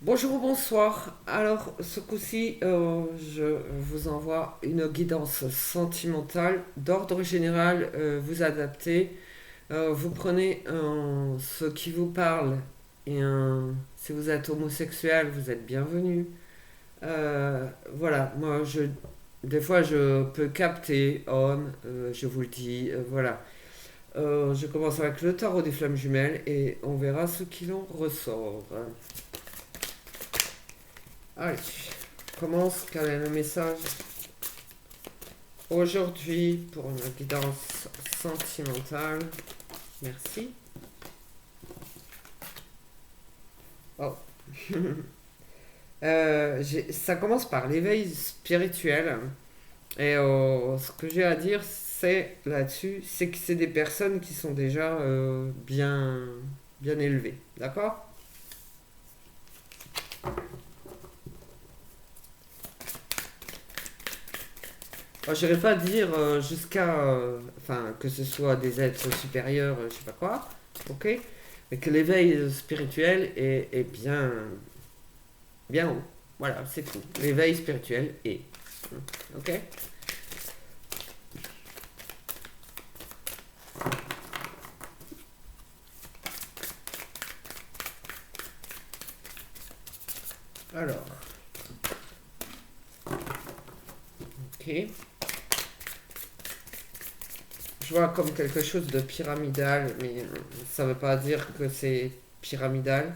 Bonjour ou bonsoir. Alors, ce coup-ci, je vous envoie une guidance sentimentale d'ordre général. Vous adaptez. Vous prenez ce qui vous parle et si vous êtes homosexuel, vous êtes bienvenu. Voilà, des fois, je peux capter homme. Je vous le dis. Voilà. Je commence avec le tarot des flammes jumelles et on verra ce qu'il en ressort. Allez, commence. Quel est le message aujourd'hui pour une guidance sentimentale? Merci. Oh. Ça commence par l'éveil spirituel. Et ce que j'ai à dire, c'est là-dessus, c'est que c'est des personnes qui sont déjà bien élevées. D'accord? Je n'irai pas dire jusqu'à, enfin, que ce soit des êtres supérieurs, je sais pas quoi, ok? Mais que l'éveil spirituel est bien haut. Voilà, c'est tout. L'éveil spirituel est, ok? Alors, ok. Je vois comme quelque chose de pyramidal, mais ça veut pas dire que c'est pyramidal.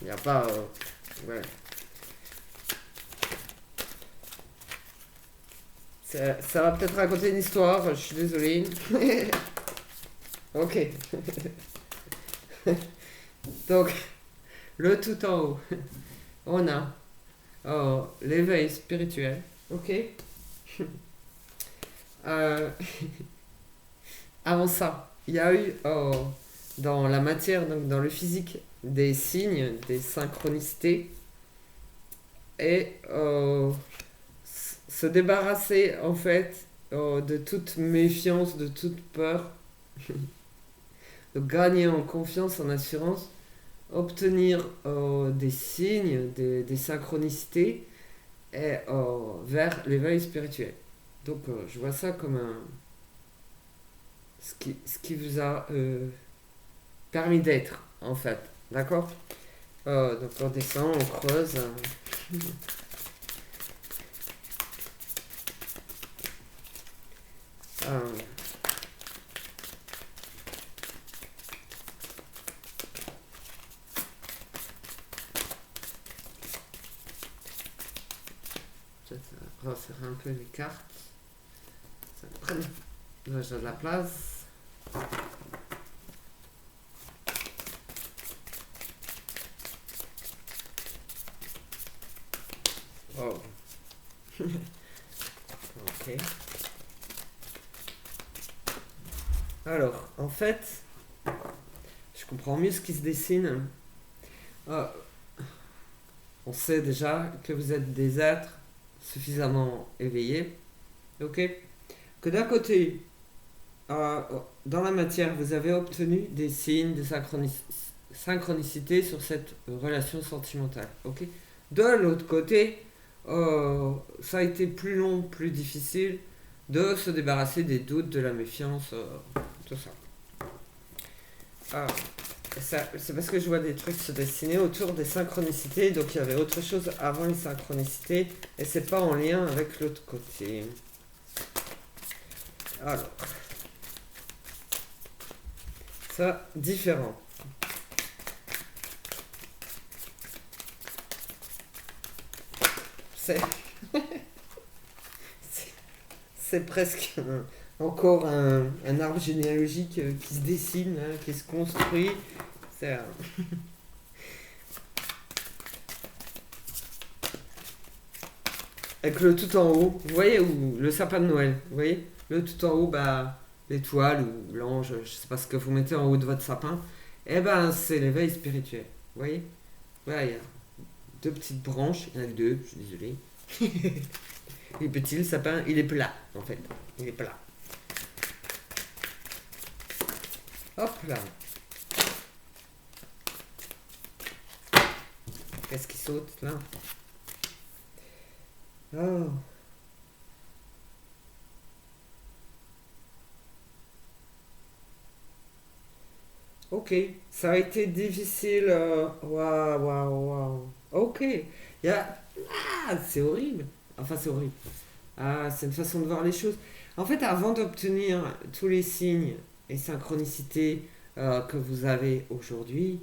Il n'y a pas, ouais. Ça va peut-être raconter une histoire, je suis désolée. Ok. Donc, le tout en haut, on a l'éveil spirituel. Ok. Euh, Avant ça, il y a eu dans la matière, donc dans le physique, des signes, des synchronicités et se débarrasser en fait de toute méfiance, de toute peur, de gagner en confiance, en assurance, obtenir des signes, des synchronicités et vers l'éveil spirituel. Donc je vois ça comme ce qui vous a permis d'être en fait. D'accord. Donc on descend, on creuse. Euh, je vais resserrer un peu les cartes. Ça prenne déjà de la place. Oh. Ok. Alors, en fait, je comprends mieux ce qui se dessine. Euh, on sait déjà que vous êtes des êtres suffisamment éveillés. Ok. Que d'un côté, euh, dans la matière, vous avez obtenu des signes de synchronicité sur cette relation sentimentale. Ok. De l'autre côté, ça a été plus long, plus difficile de se débarrasser des doutes, de la méfiance, tout ça. Ah, c'est parce que je vois des trucs se dessiner autour des synchronicités, donc il y avait autre chose avant les synchronicités, et c'est pas en lien avec l'autre côté. Alors, ça, différent. C'est, c'est presque encore un arbre généalogique qui se dessine, hein, qui se construit. C'est, avec le tout en haut, vous voyez, ou le sapin de Noël, vous voyez, le tout en haut, bah, l'étoile ou l'ange, je sais pas ce que vous mettez en haut de votre sapin, et ben c'est l'éveil spirituel, vous voyez. Voilà, il y a deux petites branches, il y en a que deux, je suis désolé. Il est petit le sapin, il est plat en fait, il est plat. Hop là. Qu'est-ce qui saute là? Oh, ok. Ça a été difficile. Waouh, waouh, waouh. Ok. Il y a... Ah, c'est horrible. Enfin, c'est horrible. Ah, c'est une façon de voir les choses. En fait, avant d'obtenir tous les signes et synchronicités que vous avez aujourd'hui,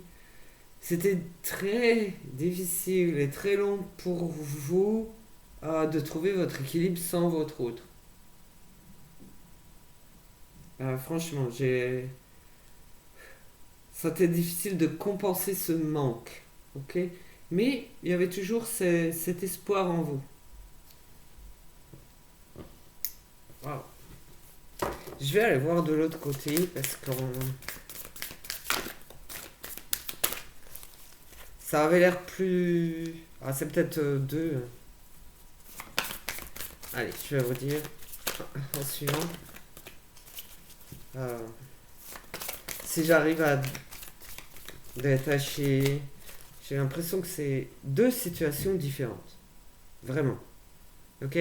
c'était très difficile et très long pour vous de trouver votre équilibre sans votre autre. Franchement, c'était difficile de compenser ce manque. Ok? Mais il y avait toujours cet espoir en vous. Wow. Je vais aller voir de l'autre côté parce que ça avait l'air plus. Ah, c'est peut-être deux. Allez, je vais vous dire en suivant. Euh, si j'arrive à détacher, j'ai l'impression que c'est deux situations différentes. Vraiment. Ok?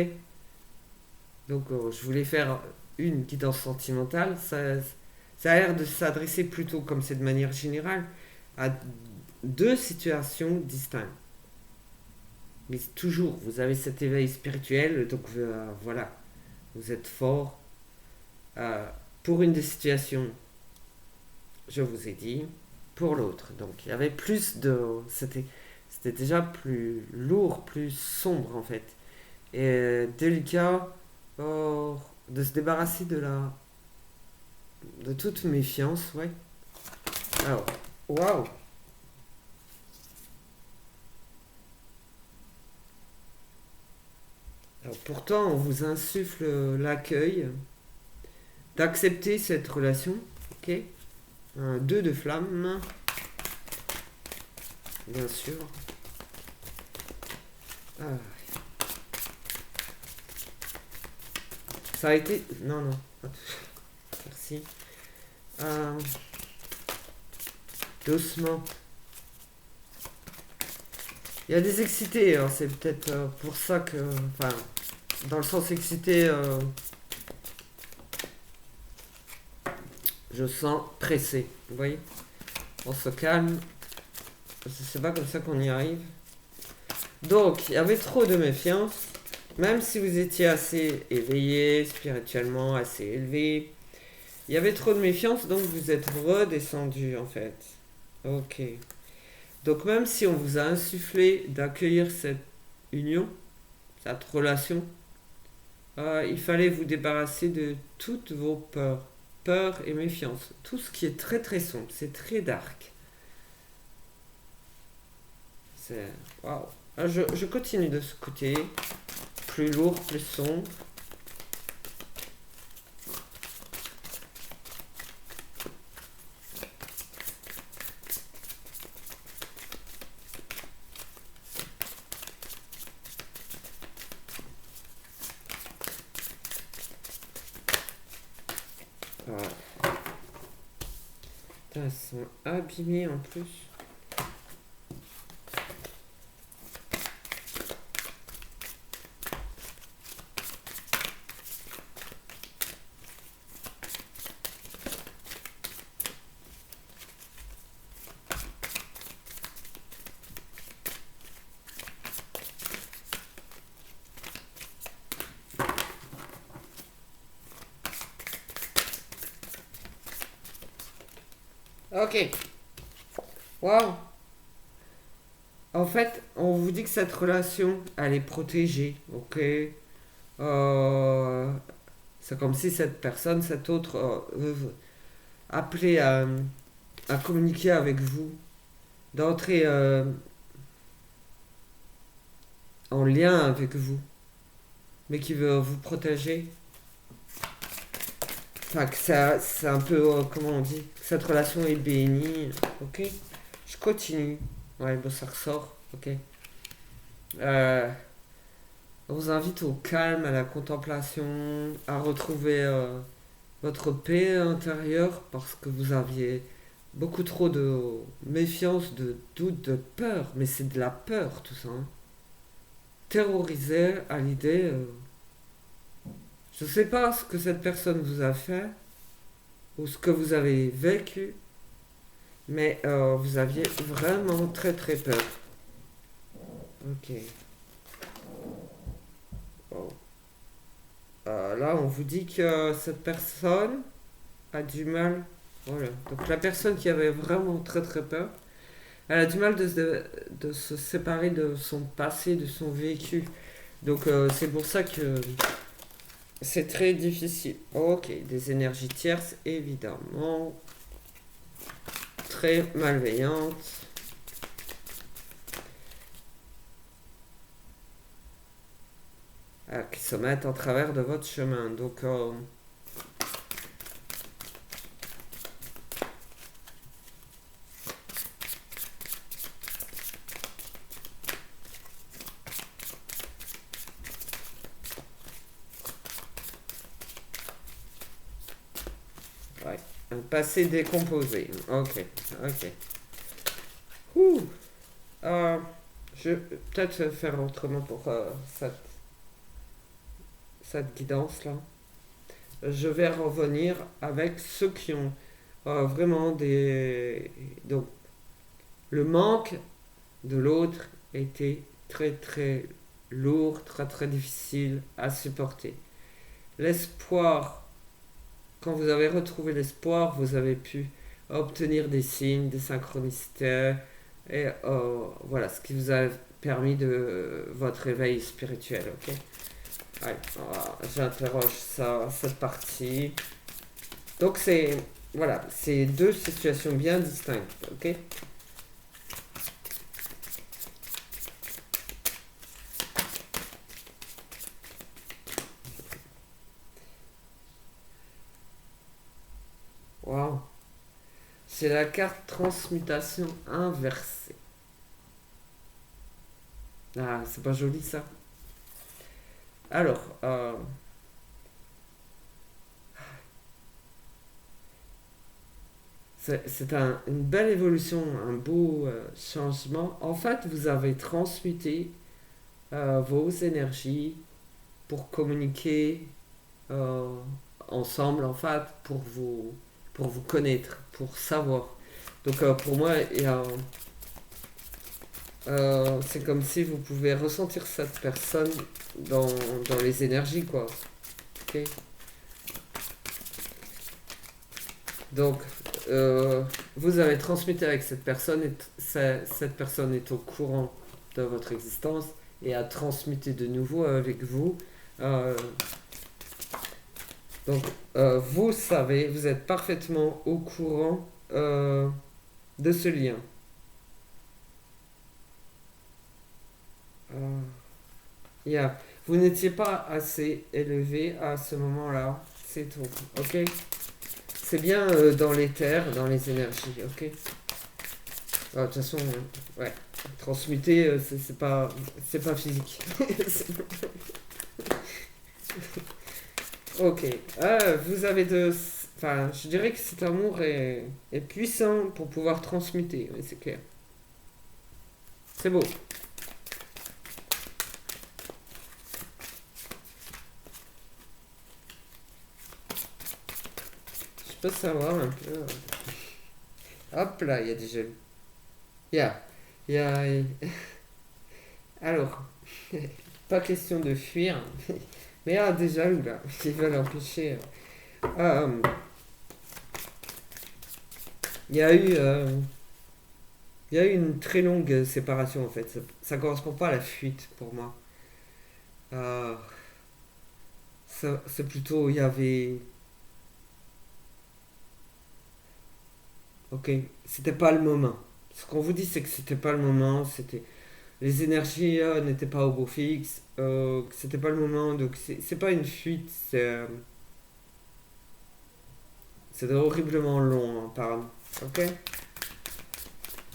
Donc, je voulais faire une guidance sentimentale. Ça a l'air de s'adresser plutôt, comme c'est de manière générale, à deux situations distinctes. Mais toujours, vous avez cet éveil spirituel, donc voilà, vous êtes fort. Euh, pour une des situations, je vous ai dit, pour l'autre. Donc il y avait plus de... C'était déjà plus lourd, plus sombre en fait. Et délicat de se débarrasser de toute méfiance, ouais. Alors, waouh. Alors, pourtant, on vous insuffle l'accueil, d'accepter cette relation, ok? Un 2 de flamme, bien sûr. Ah, ça a été... Non, non. Merci. Euh, doucement. Il y a des excités, hein, c'est peut-être pour ça que... Enfin, dans le sens excité, je sens pressé. Vous voyez? On se calme. C'est pas comme ça qu'on y arrive. Donc, il y avait trop de méfiance. Même si vous étiez assez éveillé, spirituellement assez élevé, il y avait trop de méfiance, donc vous êtes redescendu en fait. Ok. Donc même si on vous a insufflé d'accueillir cette union, cette relation, il fallait vous débarrasser de toutes vos peurs. Peur et méfiance. Tout ce qui est très très sombre, c'est très dark. C'est... Waouh. Je continue de ce côté. Plus lourd, plus sombre. Voilà. Putain, ils sont abîmés en plus. Ok. Waouh. En fait, on vous dit que cette relation, elle est protégée. Ok. Euh, c'est comme si cette personne, cette autre, appelait à communiquer avec vous, d'entrer en lien avec vous, mais qui veut vous protéger. Enfin, que ça, c'est un peu, comment on dit, que cette relation est bénie. Ok. Je continue. Ouais, bon, ça ressort. Ok. Euh, on vous invite au calme, à la contemplation, à retrouver votre paix intérieure parce que vous aviez beaucoup trop de méfiance, de doute, de peur. Mais c'est de la peur tout ça, hein. Terrorisé à l'idée, je sais pas ce que cette personne vous a fait ou ce que vous avez vécu, mais vous aviez vraiment très très peur. Ok. Bon. Là, on vous dit que cette personne a du mal. Voilà. Donc la personne qui avait vraiment très très peur, elle a du mal de se séparer de son passé, de son vécu. Donc c'est pour ça que c'est très difficile. Ok, des énergies tierces, évidemment. Très malveillantes. Qui se mettent en travers de votre chemin. Donc ouais. Un passé décomposé. Ok, ok. Ouh. Euh, je vais peut-être faire autrement pour cette guidance-là. Je vais revenir avec ceux qui ont vraiment des... Donc, le manque de l'autre était très très lourd, très très difficile à supporter. L'espoir, quand vous avez retrouvé l'espoir, vous avez pu obtenir des signes, des synchronicités, et voilà, ce qui vous a permis de votre éveil spirituel, ok. Allez, j'interroge ça, cette partie. Donc c'est, voilà, c'est deux situations bien distinctes, ok. Waouh, c'est la carte transmutation inversée. Ah, c'est pas joli ça. Alors, c'est une belle évolution, un beau changement. En fait, vous avez transmuté vos énergies pour communiquer euh, ensemble, en fait, pour vous connaître, pour savoir. Donc, pour moi, c'est comme si vous pouvez ressentir cette personne dans, dans les énergies, quoi. Ok. Donc, vous avez transmuté avec cette personne et cette personne est au courant de votre existence et a transmuté de nouveau avec vous. Euh, donc, vous savez, vous êtes parfaitement au courant de ce lien. Euh, yeah. Vous n'étiez pas assez élevé à ce moment-là, c'est tout. Ok. C'est bien dans l'éther, dans les énergies. Ok. De toute façon, ouais. Transmuter, c'est pas physique. Ok. Vous avez de. Enfin, je dirais que cet amour est puissant pour pouvoir transmuter, oui, c'est clair. C'est beau. Je peux savoir un peu. Hop là, il y a des jaloux. Il y a. Il y a. Alors, pas question de fuir. Mais il y a des jaloux là, qui veulent empêcher. Euh, il y a eu. Il y a eu une très longue séparation en fait. Ça correspond pas à la fuite pour moi. Euh, c'est plutôt. Il y avait. Ok, c'était pas le moment. Ce qu'on vous dit, c'est que c'était pas le moment. C'était les énergies n'étaient pas au beau fixe. Que c'était pas le moment. Donc c'est pas une fuite. C'est horriblement long, hein, apparemment. Ok.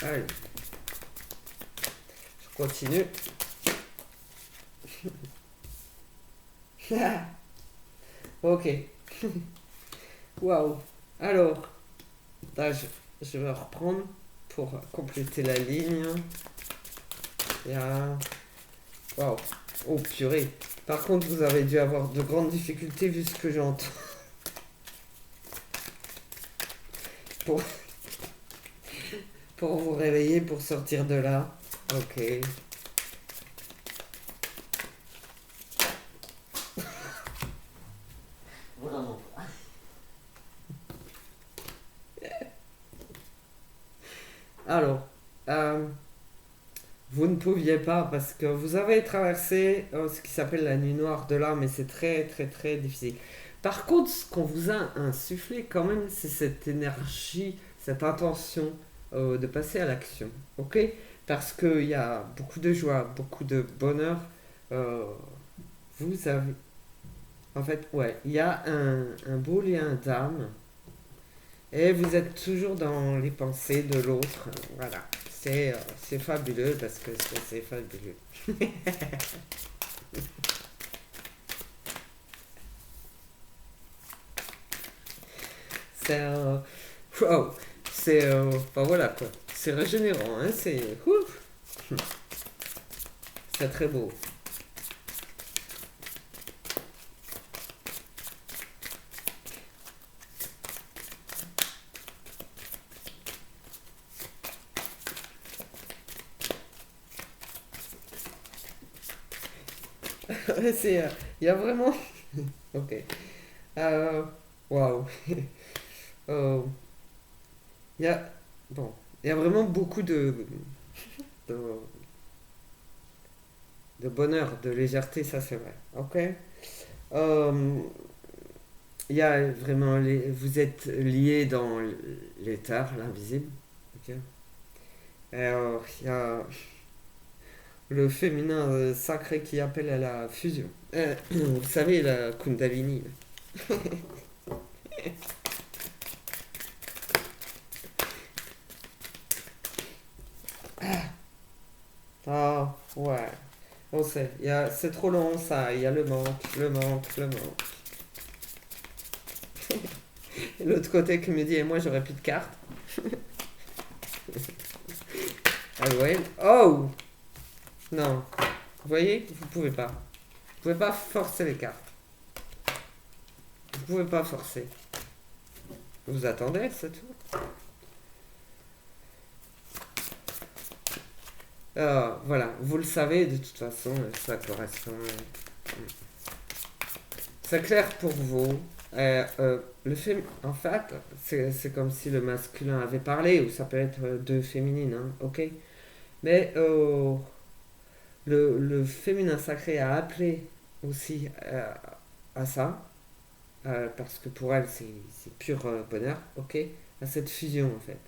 Allez, je continue. Ok. Waouh. Alors, là, je vais reprendre pour compléter la ligne. Il y a... Waouh. Oh purée. Par contre, vous avez dû avoir de grandes difficultés vu ce que j'entends. Pour... pour vous réveiller, pour sortir de là. Ok. Vraiment. Alors, vous ne pouviez pas parce que vous avez traversé ce qui s'appelle la nuit noire de là, mais c'est très très très difficile. Par contre, ce qu'on vous a insufflé quand même, c'est cette énergie, cette intention de passer à l'action. Ok? Parce qu'il y a beaucoup de joie, beaucoup de bonheur. euh, vous avez. En fait, ouais, il y a un beau lien d'âme. Et vous êtes toujours dans les pensées de l'autre. Voilà. C'est fabuleux parce que c'est fabuleux. C'est wow. C'est enfin, voilà quoi. C'est régénérant, hein. C'est ouf. C'est très beau. C'est il y a vraiment ok. Euh, Waouh. Euh, Il y a bon, il y a vraiment beaucoup de, de bonheur, de légèreté, ça c'est vrai. Ok. Euh, il y a vraiment vous êtes liés dans l'éther, l'invisible. Ok. Alors, il y a le féminin sacré qui appelle à la fusion. Vous savez, la Kundalini. Ah, ouais. On sait. C'est trop long, ça. Il y a le manque, le manque, le manque. Et l'autre côté qui me dit, et moi, j'aurais plus de cartes. Ah ouais. Oh! Non. Vous voyez, vous pouvez pas. Vous pouvez pas forcer les cartes. Vous pouvez pas forcer. Vous attendez, c'est tout. Voilà, vous le savez, de toute façon, ça correspond. C'est clair pour vous. En fait, c'est comme si le masculin avait parlé, ou ça peut être deux féminines, hein, ok? Mais le féminin sacré a appelé aussi à ça, parce que pour elle, c'est pur bonheur, ok? À cette fusion, en fait.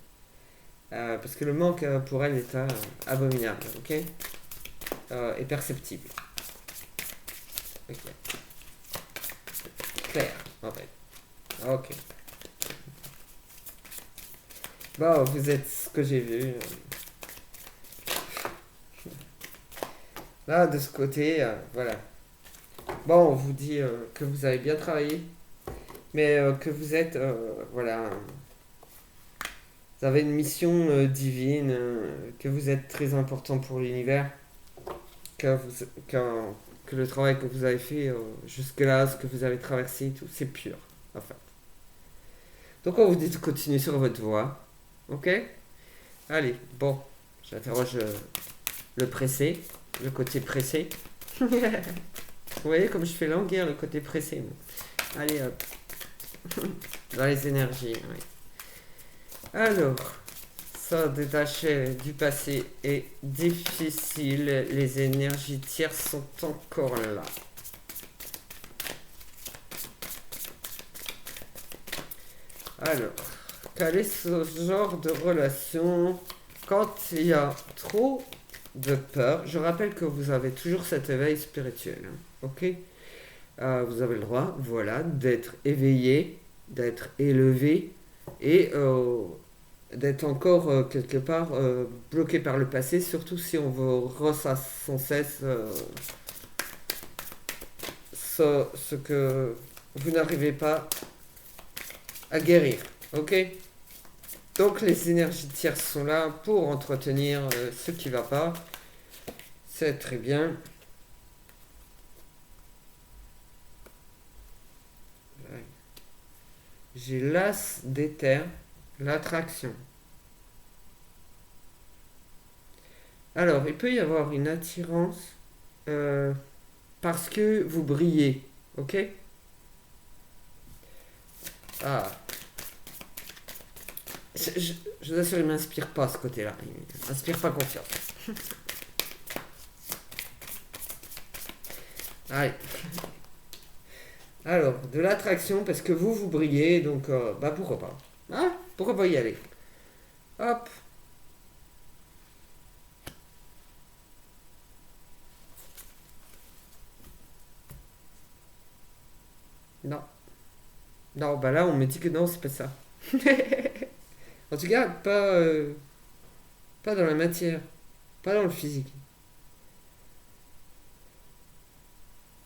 Parce que le manque pour elle est abominable, ok? Et perceptible. Ok. Clair, en fait. Ok. Bon, vous êtes ce que j'ai vu. Là, de ce côté, voilà. Bon, on vous dit que vous avez bien travaillé, mais que vous êtes, voilà, vous avez une mission divine, que vous êtes très important pour l'univers, que, vous, que, que le travail que vous avez fait jusque-là, ce que vous avez traversé, tout, c'est pur, en fait. Donc on vous dit de continuer sur votre voie, ok? Allez, bon, j'interroge le pressé, le côté pressé. Vous voyez comme je fais languir le côté pressé. Moi. Allez, hop. Dans les énergies, oui. Alors, se détacher du passé est difficile. Les énergies tierces sont encore là. Alors, quel est ce genre de relation quand il y a trop de peur? Je rappelle que vous avez toujours cet éveil spirituel. Hein, ok? Vous avez le droit, voilà, d'être éveillé, d'être élevé et d'être encore quelque part bloqué par le passé, surtout si on vous ressasse sans cesse ce que vous n'arrivez pas à guérir. Ok? Donc les énergies tierces sont là pour entretenir ce qui va pas. C'est très bien. J'ai l'as d'éther, l'attraction. Alors, il peut y avoir une attirance parce que vous brillez, ok? Ah, je vous assure, il m'inspire pas ce côté-là. Il m'inspire pas confiance. Allez. Alors, de l'attraction parce que vous brillez, donc bah pourquoi pas. Hein? Pourquoi pas y aller? Hop. Non. Non, bah là, on me dit que non, c'est pas ça. En tout cas, pas dans la matière, pas dans le physique.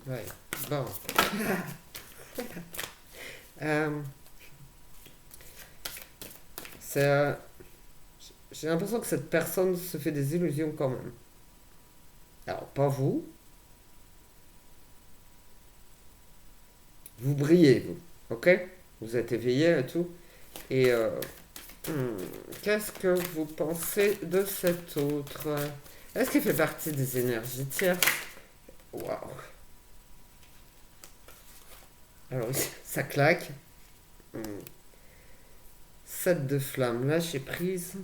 Ouais. Bon. Euh, c'est, j'ai l'impression que cette personne se fait des illusions quand même. Alors, pas vous. Vous brillez, vous. Ok? Vous êtes éveillé et tout. Et hmm, qu'est-ce que vous pensez de cet autre? Est-ce qu'il fait partie des énergies tierces? Waouh. Alors, ça claque. Hmm. 7 de flamme, lâcher prise.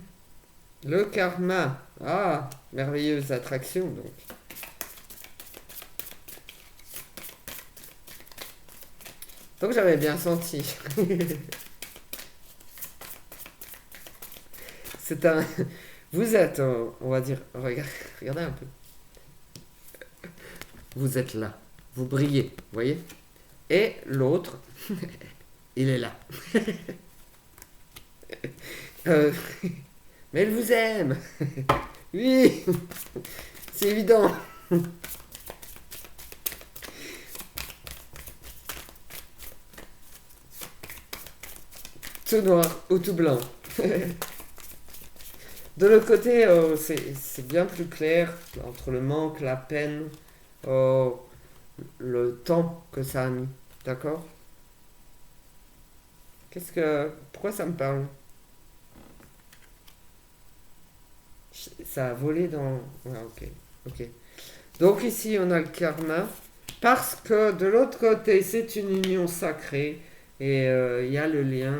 Le karma. Ah, merveilleuse attraction donc. Donc j'avais bien senti. C'est un. Vous êtes, on va dire, regardez un peu. Vous êtes là. Vous brillez, vous voyez? Et l'autre, il est là. Euh, mais elle vous aime. Oui, c'est évident. Tout noir ou tout blanc. De l'autre côté, c'est bien plus clair entre le manque, la peine, euh, le temps que ça a mis. D'accord? Pourquoi ça me parle? Ça a volé dans. Ouais, ok. Ok. Donc ici, on a le karma. Parce que de l'autre côté, c'est une union sacrée. Et il y a le lien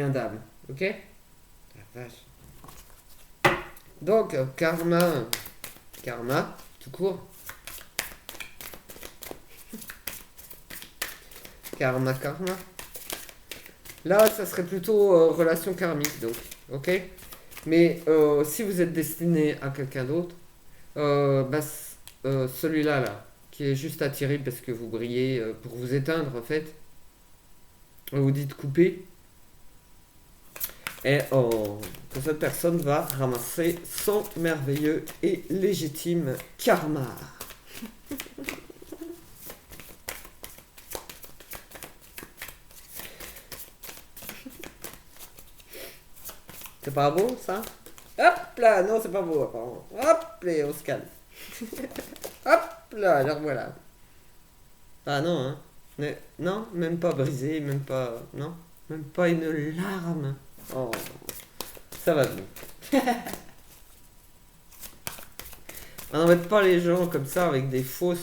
d'âme. Ok? La vache. Donc, karma, tout court. Karma. Là, ça serait plutôt relation karmique, donc. Ok? Mais si vous êtes destiné à quelqu'un d'autre, bah, celui-là, là, qui est juste attiré parce que vous brillez pour vous éteindre, en fait, vous dites couper, et que cette personne va ramasser son merveilleux et légitime karma. C'est pas beau, ça? Hop là, non, c'est pas beau, apparemment. Hop là, on se calme. Hop là, alors voilà. Ah non, hein. Mais, non, même pas brisé, même pas. Non, même pas une larme. Oh, ça va bien. On n'embête pas les gens comme ça avec des faux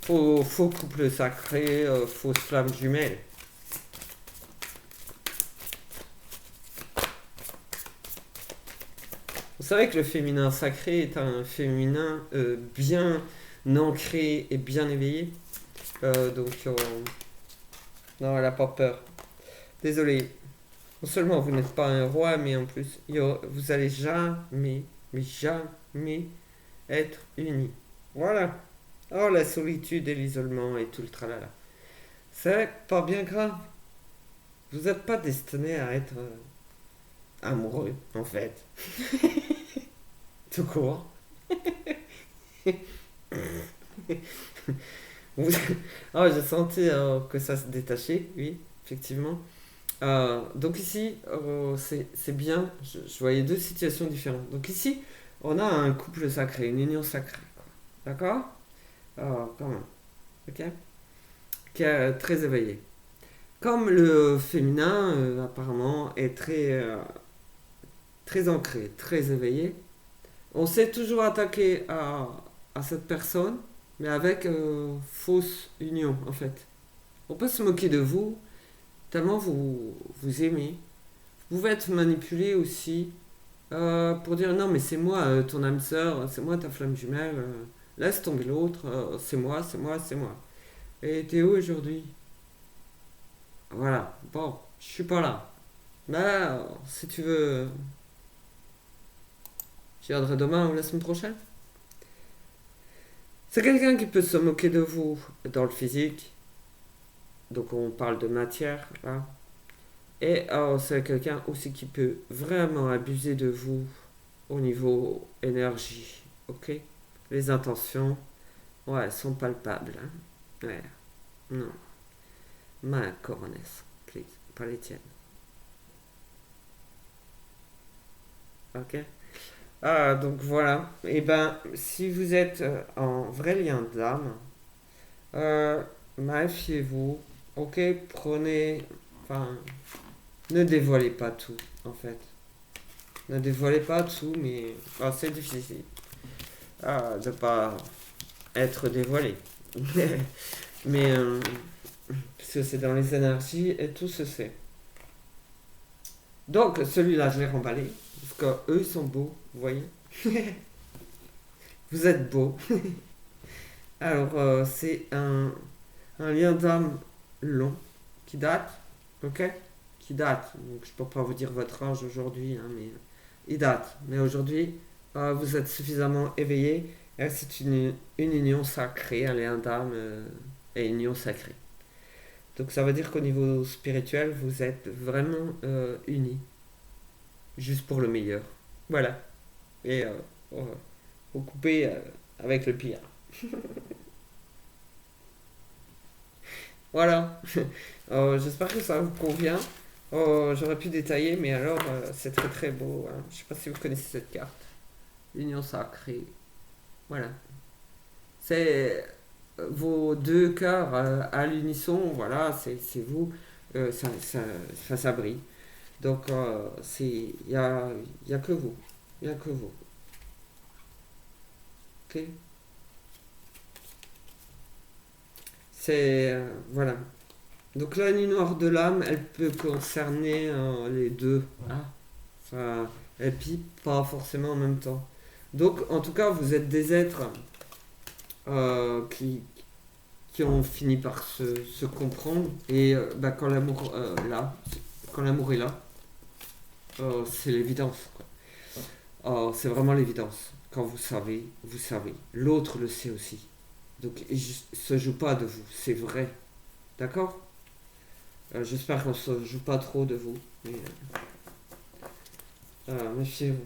couples sacrés, fausses flammes jumelles. Vous savez que le féminin sacré est un féminin bien ancré et bien éveillé. Donc, non, elle a pas peur. Désolé. Non seulement vous n'êtes pas un roi, mais en plus, vous allez jamais, mais jamais être unis. Voilà. Oh, la solitude et l'isolement et tout le tralala. C'est pas bien grave. Vous n'êtes pas destiné à être amoureux, en fait. Tout court. Vous- Oh, j'ai senti que ça se détachait, oui, effectivement. Donc ici, c'est bien, je voyais deux situations différentes. Donc ici, on a un couple sacré, une union sacrée, quoi. D'accord? Quand même, ok? Qui est très éveillé. Comme le féminin, apparemment, est très ancré, très éveillé, on sait toujours attaquer à cette personne, mais avec fausse union, en fait. On peut se moquer de vous, tellement vous aimez. Vous pouvez être manipulé aussi pour dire non, mais c'est moi ton âme sœur, c'est moi ta flamme jumelle, laisse tomber l'autre, c'est moi, c'est moi, c'est moi. Et t'es où aujourd'hui? Voilà, bon, je suis pas là. Bah, si tu veux, j'y viendrai demain ou la semaine prochaine. C'est quelqu'un qui peut se moquer de vous dans le physique, donc on parle de matière là. Et c'est quelqu'un aussi qui peut vraiment abuser de vous au niveau énergie, ok? Les intentions, ouais, elles sont palpables, hein. Ouais, non. Ma coronesse, please, pas les tiennes, ok? Donc voilà. Et ben, si vous êtes en vrai lien d'âme, euh, méfiez-vous, ok? Prenez, enfin, ne dévoilez pas tout, en fait. Ne dévoilez pas tout, mais c'est difficile de pas être dévoilé. Mais parce que c'est dans les énergies et tout se sait. Donc celui-là, je l'ai remballé parce que eux ils sont beaux, vous voyez. Vous êtes beaux. Alors c'est un lien d'âme long qui date, ok? Qui date. Donc je peux pas vous dire votre âge aujourd'hui, hein, mais il date. Mais aujourd'hui, vous êtes suffisamment éveillé. Et c'est une union sacrée, un lien d'âme et une union sacrée. Donc ça veut dire qu'au niveau spirituel, vous êtes vraiment unis, juste pour le meilleur. Voilà. Et vous coupez avec le pire. Voilà. J'espère que ça vous convient. J'aurais pu détailler, mais alors c'est très très beau, hein. Je sais pas si vous connaissez cette carte. L'union sacrée. Voilà. C'est vos deux cœurs à l'unisson, voilà, c'est vous. Ça brille. Donc, y a que vous. Il n'y a que vous. Ok? Voilà. Donc, la nuit noire de l'âme, elle peut concerner les deux. Ah, ça, et puis, pas forcément en même temps. Donc, en tout cas, vous êtes des êtres qui ont fini par se comprendre. Et quand l'amour quand l'amour est là, c'est l'évidence, quoi. C'est vraiment l'évidence. Quand vous savez, vous savez. L'autre le sait aussi. Donc il se joue pas de vous, c'est vrai. D'accord? J'espère qu'on se joue pas trop de vous. Mais méfiez-vous.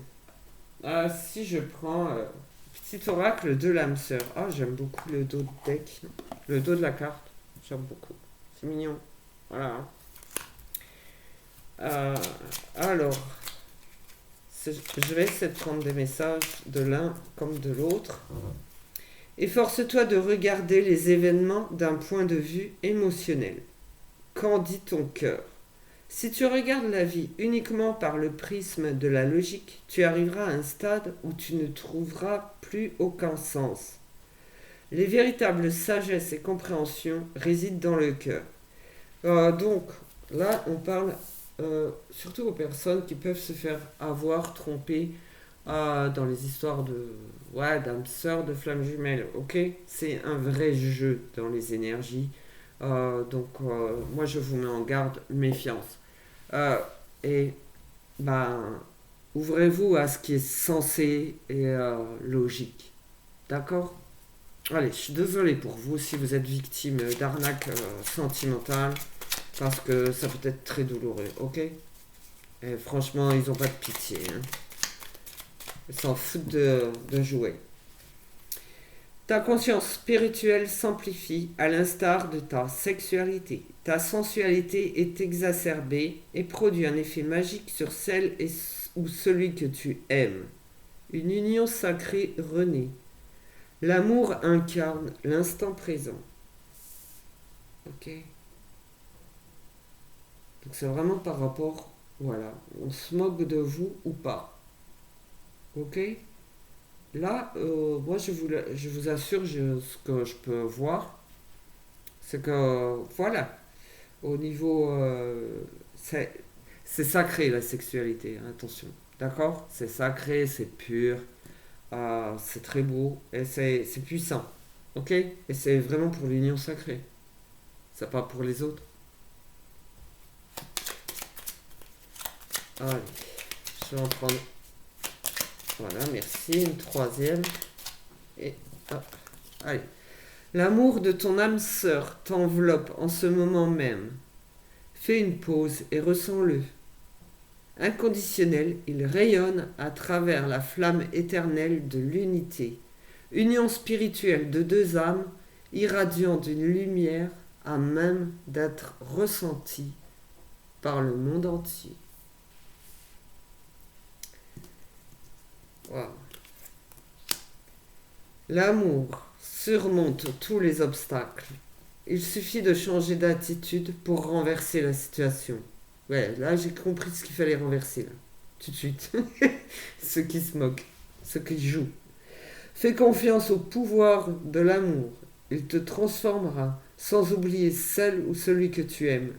Si je prends petit oracle de l'âme sœur. J'aime beaucoup le dos de deck. Le dos de la carte. J'aime beaucoup. C'est mignon. Voilà. Alors, je vais essayer de prendre des messages de l'un comme de l'autre. Efforce-toi de regarder les événements d'un point de vue émotionnel. Qu'en dit ton cœur? Si tu regardes la vie uniquement par le prisme de la logique, tu arriveras à un stade où tu ne trouveras plus aucun sens. Les véritables sagesse et compréhension résident dans le cœur. Donc, là, on parle surtout aux personnes qui peuvent se faire avoir, tromper dans les histoires d'âme sœur, de flamme jumelle. Ok? C'est un vrai jeu dans les énergies. Donc, moi, je vous mets en garde, méfiance. Et, ben, ouvrez-vous à ce qui est sensé et logique. D'accord? Allez, je suis désolé pour vous si vous êtes victime d'arnaque sentimentale, parce que ça peut être très douloureux, ok? Et franchement, ils ont pas de pitié, hein. Ils s'en foutent de jouer. Ta conscience spirituelle s'amplifie à l'instar de ta sexualité. Ta sensualité est exacerbée et produit un effet magique sur celle ou celui que tu aimes. Une union sacrée renaît. L'amour incarne l'instant présent. Ok. Donc c'est vraiment par rapport, voilà, on se moque de vous ou pas. Ok. Là, moi je vous assure, ce que je peux voir, c'est que, voilà, au niveau, c'est sacré la sexualité, hein, attention. D'accord. C'est sacré, c'est pur, c'est très beau et c'est puissant. Ok. Et c'est vraiment pour l'union sacrée. C'est pas pour les autres. Allez, je vais en prendre. Voilà, merci. Une troisième. Et hop. Allez. L'amour de ton âme sœur t'enveloppe en ce moment même. Fais une pause et ressens-le. Inconditionnel, il rayonne à travers la flamme éternelle de l'unité. Union spirituelle de deux âmes, irradiant d'une lumière à même d'être ressentie par le monde entier. Wow. L'amour surmonte tous les obstacles. Il suffit de changer d'attitude pour renverser la situation. Ouais, là j'ai compris ce qu'il fallait renverser, là. Tout de suite. Ceux qui se moquent, ceux qui jouent. Fais confiance au pouvoir de l'amour. Il te transformera, sans oublier celle ou celui que tu aimes.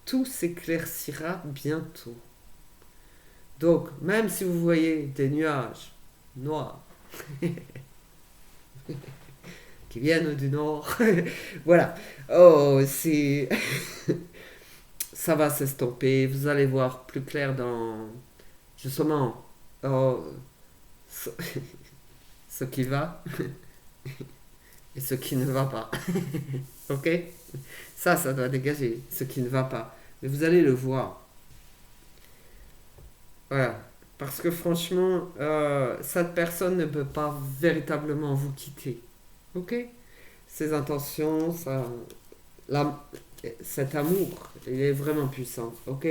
Tout s'éclaircira bientôt. Donc, même si vous voyez des nuages noirs qui viennent du nord, voilà. Oh, c'est. Ça va s'estomper. Vous allez voir plus clair dans. Justement, oh, ce, ce qui va et ce qui ne va pas. Ok. Ça doit dégager ce qui ne va pas. Mais vous allez le voir. Voilà. Parce que franchement, cette personne ne peut pas véritablement vous quitter. Ok. Ses intentions, la- cet amour, il est vraiment puissant. Ok.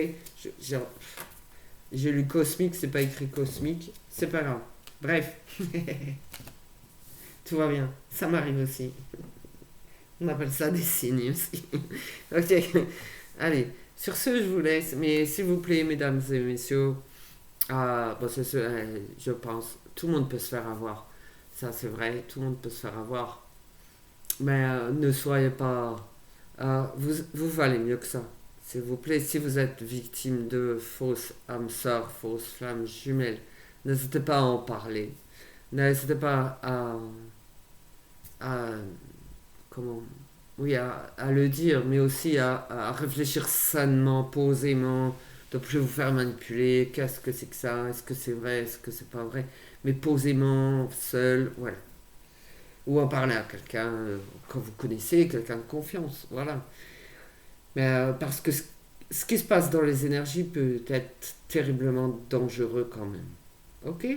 J'ai lu cosmique, c'est pas écrit cosmique. C'est pas grave. Bref. Tout va bien. Ça m'arrive aussi. On appelle ça des signes aussi. Ok. Allez. Sur ce, je vous laisse. Mais s'il vous plaît, mesdames et messieurs, bon, je pense, tout le monde peut se faire avoir. Ça, c'est vrai, tout le monde peut se faire avoir. Mais ne soyez pas. Vous valez mieux que ça. S'il vous plaît, si vous êtes victime de fausses âmes sœurs, fausses flammes jumelles, n'hésitez pas à en parler. N'hésitez pas à comment, oui, à le dire, mais aussi à réfléchir sainement, posément, de plus vous faire manipuler. Qu'est-ce que c'est que ça? Est-ce que c'est vrai? Est-ce que c'est pas vrai? Mais posément, seul, voilà. Ou en parler à quelqu'un que vous connaissez, quelqu'un de confiance, voilà. Mais parce que ce qui se passe dans les énergies peut être terriblement dangereux quand même. Ok.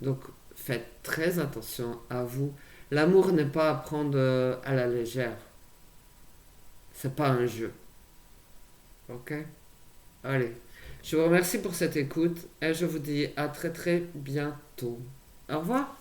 Donc faites très attention à vous. L'amour n'est pas à prendre à la légère. C'est pas un jeu. Ok. Allez. Je vous remercie pour cette écoute et je vous dis à très très bientôt. Au revoir.